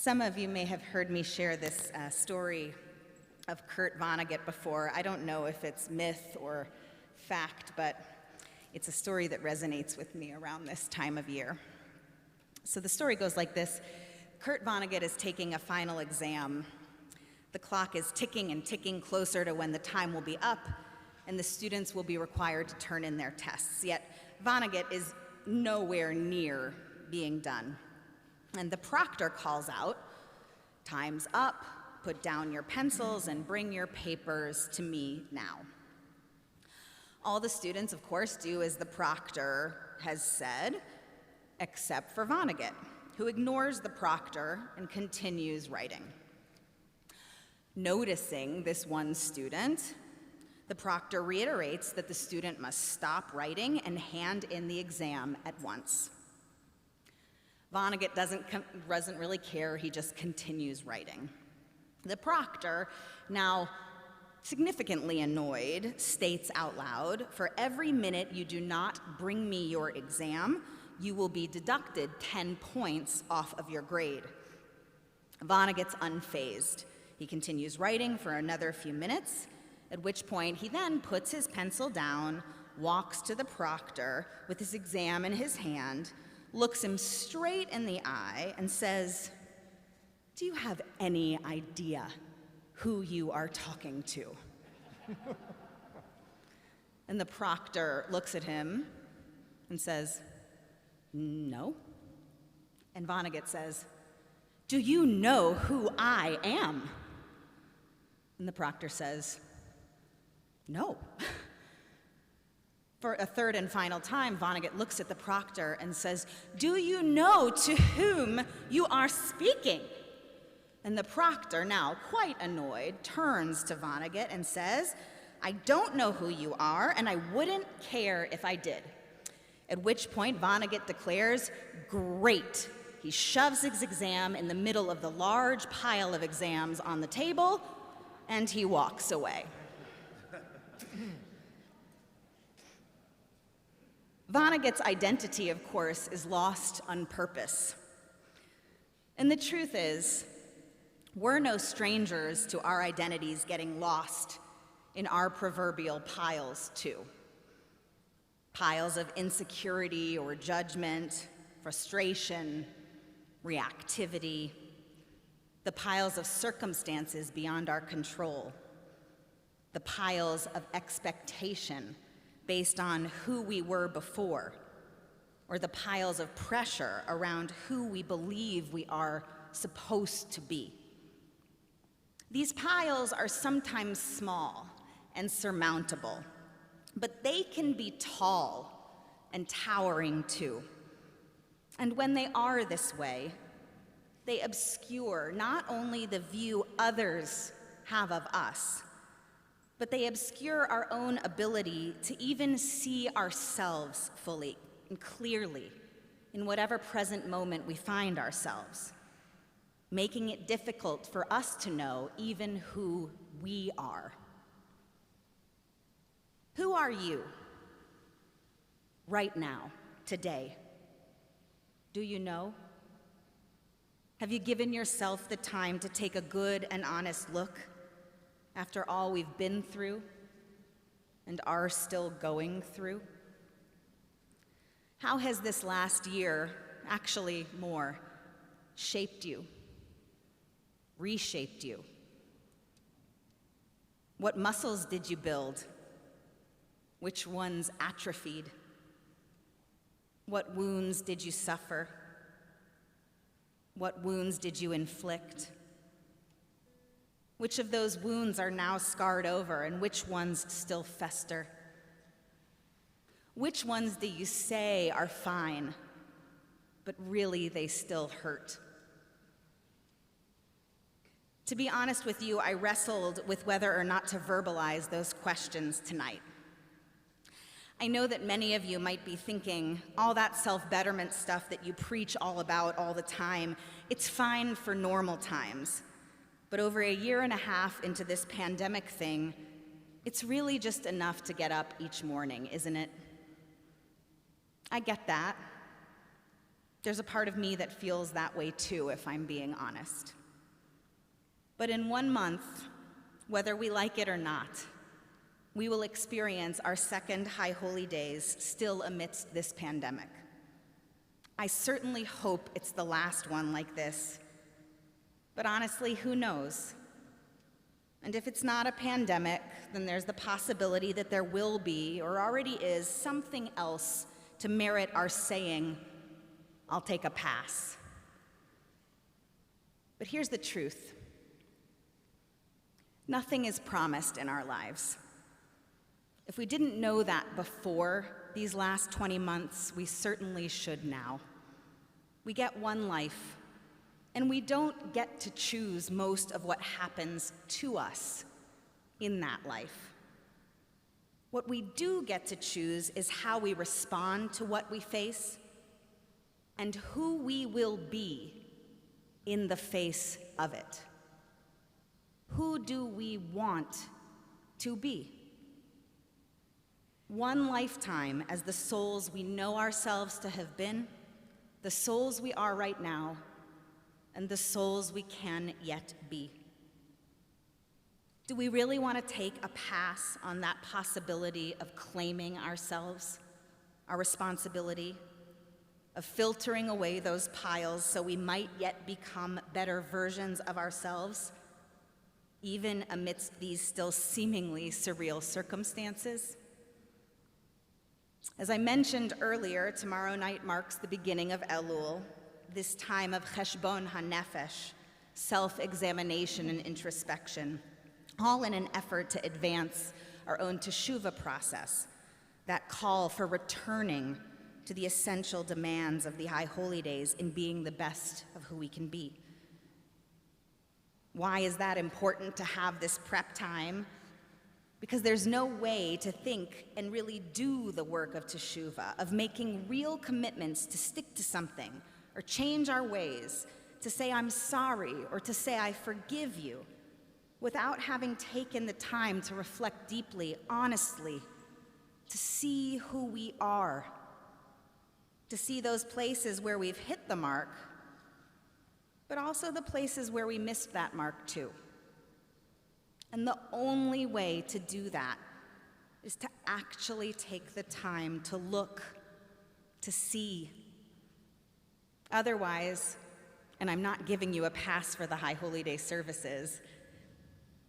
Some of you may have heard me share this story of Kurt Vonnegut before. I don't know if it's myth or fact, but it's a story that resonates with me around this time of year. So the story goes like this. Kurt Vonnegut is taking a final exam. The clock is ticking and ticking closer to when the time will be up, and the students will be required to turn in their tests. Yet Vonnegut is nowhere near being done. And the proctor calls out, "Time's up, put down your pencils and bring your papers to me now." All the students, of course, do as the proctor has said, except for Vonnegut, who ignores the proctor and continues writing. Noticing this one student, the proctor reiterates that the student must stop writing and hand in the exam at once. Vonnegut doesn't really care, he just continues writing. The proctor, now significantly annoyed, states out loud, "For every minute you do not bring me your exam, you will be deducted 10 points off of your grade." Vonnegut's unfazed. He continues writing for another few minutes, at which point he then puts his pencil down, walks to the proctor with his exam in his hand, looks him straight in the eye, and says, "Do you have any idea who you are talking to?" And the proctor looks at him and says, "No." And Vonnegut says, "Do you know who I am?" And the proctor says, "No." For a third and final time, Vonnegut looks at the proctor and says, "Do you know to whom you are speaking?" And the proctor, now quite annoyed, turns to Vonnegut and says, "I don't know who you are, and I wouldn't care if I did." At which point Vonnegut declares, "Great." He shoves his exam in the middle of the large pile of exams on the table, and he walks away. Vonnegut's identity, of course, is lost on purpose. And the truth is, we're no strangers to our identities getting lost in our proverbial piles, too. Piles of insecurity or judgment, frustration, reactivity, the piles of circumstances beyond our control, the piles of expectation based on who we were before, or the piles of pressure around who we believe we are supposed to be. These piles are sometimes small and surmountable, but they can be tall and towering too. And when they are this way, they obscure not only the view others have of us, but they obscure our own ability to even see ourselves fully and clearly in whatever present moment we find ourselves, making it difficult for us to know even who we are. Who are you right now, today? Do you know? Have you given yourself the time to take a good and honest look after all we've been through and are still going through? How has this last year, actually more, shaped you, reshaped you? What muscles did you build? Which ones atrophied? What wounds did you suffer? What wounds did you inflict? Which of those wounds are now scarred over and which ones still fester? Which ones do you say are fine, but really they still hurt? To be honest with you, I wrestled with whether or not to verbalize those questions tonight. I know that many of you might be thinking, all that self-betterment stuff that you preach all about all the time, it's fine for normal times. But over a year and a half into this pandemic thing, it's really just enough to get up each morning, isn't it? I get that. There's a part of me that feels that way too, if I'm being honest. But in 1 month, whether we like it or not, we will experience our second High Holy Days still amidst this pandemic. I certainly hope it's the last one like this, but honestly, who knows? And if it's not a pandemic, then there's the possibility that there will be, or already is, something else to merit our saying, "I'll take a pass." But here's the truth. Nothing is promised in our lives. If we didn't know that before these last 20 months, we certainly should now. We get one life, and we don't get to choose most of what happens to us in that life. What we do get to choose is how we respond to what we face and who we will be in the face of it. Who do we want to be? One lifetime as the souls we know ourselves to have been, the souls we are right now, and the souls we can yet be. Do we really want to take a pass on that possibility of claiming ourselves, our responsibility, of filtering away those piles so we might yet become better versions of ourselves, even amidst these still seemingly surreal circumstances? As I mentioned earlier, tomorrow night marks the beginning of Elul, this time of cheshbon hanefesh, self-examination and introspection, all in an effort to advance our own teshuvah process, that call for returning to the essential demands of the High Holy Days in being the best of who we can be. Why is that important to have this prep time? Because there's no way to think and really do the work of teshuvah, of making real commitments to stick to something or change our ways, to say I'm sorry or to say I forgive you, without having taken the time to reflect deeply, honestly, to see who we are, to see those places where we've hit the mark, but also the places where we missed that mark too. And the only way to do that is to actually take the time to look, to see. Otherwise, and I'm not giving you a pass for the High Holy Day services,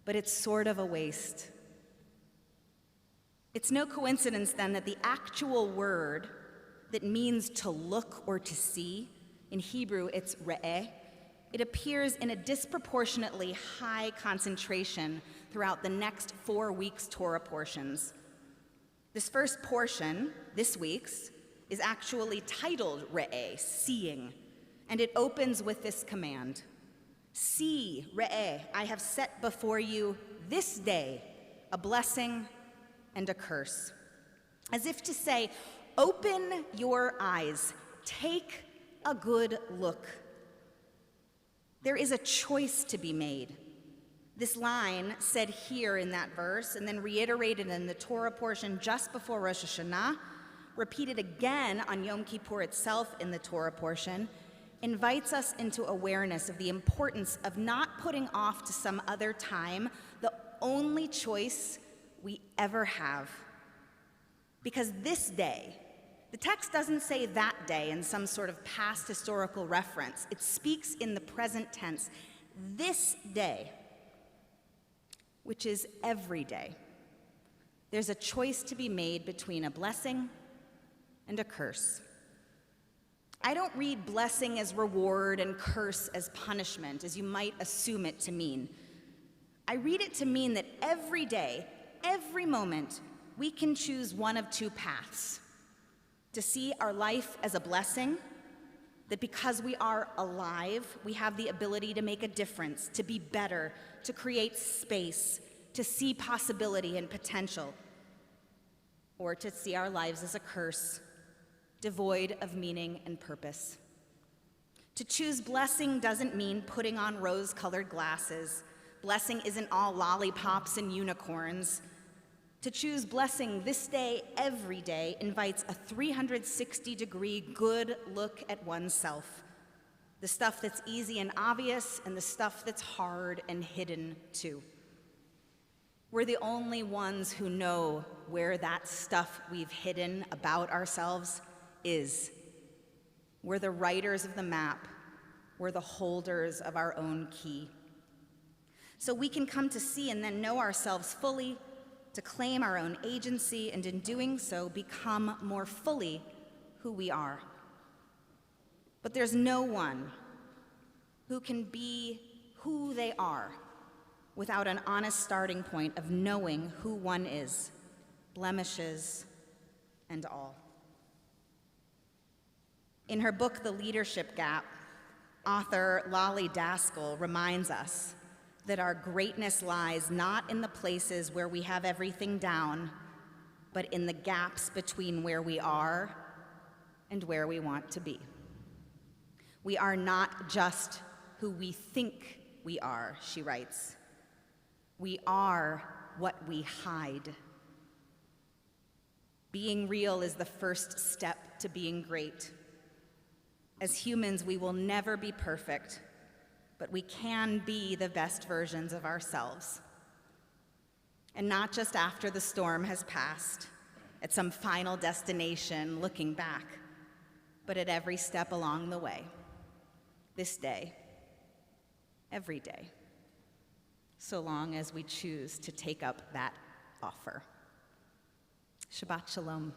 but it's sort of a waste. It's no coincidence then that the actual word that means to look or to see, in Hebrew it's re'eh, it appears in a disproportionately high concentration throughout the next 4 weeks' Torah portions. This first portion, this week's, is actually titled Re'eh, seeing, and it opens with this command. See, Re'eh, I have set before you this day a blessing and a curse. As if to say, open your eyes, take a good look. There is a choice to be made. This line, said here in that verse, and then reiterated in the Torah portion just before Rosh Hashanah, repeated again on Yom Kippur itself in the Torah portion, invites us into awareness of the importance of not putting off to some other time the only choice we ever have. Because this day, the text doesn't say that day in some sort of past historical reference. It speaks in the present tense. This day, which is every day, there's a choice to be made between a blessing and a curse. I don't read blessing as reward and curse as punishment, as you might assume it to mean. I read it to mean that every day, every moment, we can choose one of two paths. To see our life as a blessing, that because we are alive, we have the ability to make a difference, to be better, to create space, to see possibility and potential, or to see our lives as a curse, devoid of meaning and purpose. To choose blessing doesn't mean putting on rose-colored glasses. Blessing isn't all lollipops and unicorns. To choose blessing this day, every day, invites a 360-degree good look at oneself. The stuff that's easy and obvious, and the stuff that's hard and hidden too. We're the only ones who know where that stuff we've hidden about ourselves is. We're the writers of the map. We're the holders of our own key. So we can come to see and then know ourselves fully, to claim our own agency, and in doing so, become more fully who we are. But there's no one who can be who they are without an honest starting point of knowing who one is, blemishes and all. In her book, The Leadership Gap, author Lolly Daskell reminds us that our greatness lies not in the places where we have everything down, but in the gaps between where we are and where we want to be. We are not just who we think we are, she writes. We are what we hide. Being real is the first step to being great. As humans, we will never be perfect, but we can be the best versions of ourselves. And not just after the storm has passed, at some final destination looking back, but at every step along the way. This day, every day, so long as we choose to take up that offer. Shabbat Shalom.